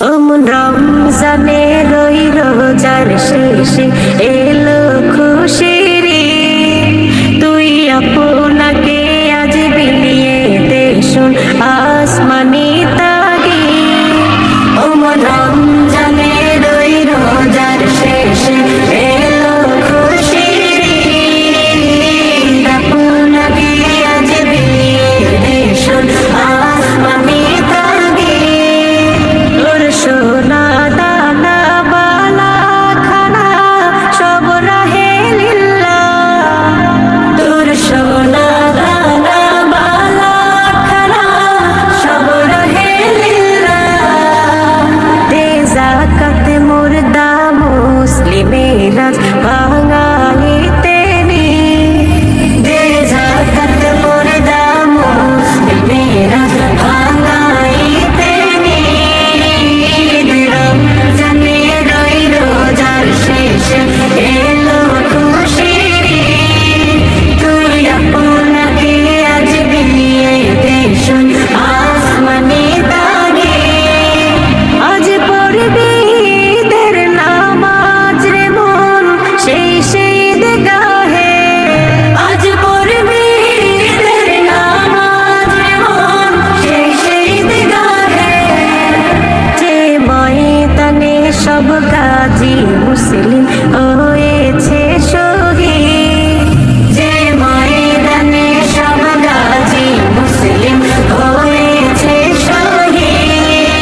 অমন রমজানে রই রোজার শেষে এলো খুশির ঈদ। তুই আপনাকে আজ বিলিয়ে দে শোন আসমানি তাগিদ। অমন রমজানে রই রোজার শেষে এলো খুশির ঈদ। আপনাকে আজ বিলিয়ে দে শোন আসমানি তাগিদ। তোর সোনা দানা বালা খানা সব রাহে লিল্লাহ। তোর সোনা দানা বালা খানা সব রাহে লিল্লাহ। দে যাকাত মুর্দা মুসলিমেরা ভাঙাইতে নি। দে যাকাত মুর্দা মুসলিমেরা ভাঙাইতে নি। রমজানে রই রোজার শেষে এলো খুশির ঈদ। তুই আপনাকে আজ বিলিয়ে দে শোন আসমানি তাগিদ। আজ পড়বি ঈদের নামাজ রে মন সেই ঈদগাহে। আজ পড়বি ঈদের নামাজ রে মন সেই ঈদগাহে। যে ময়দানে সব গাজী মুসলিম হয়েছে শহীদ। যে ময়দানে সব গাজী মুসলিম হয়েছে শহীদ।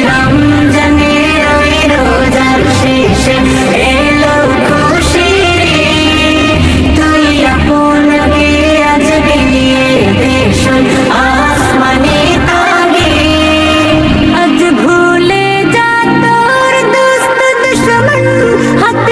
রমজানে রই রোজার শেষে এলো খুশির ঈদ। তুই আপনাকে আজ বিলিয়ে দে শোন আসমানি তাগিদ। আজ ভুলে যা তোর দোস্ত দুশমন হাত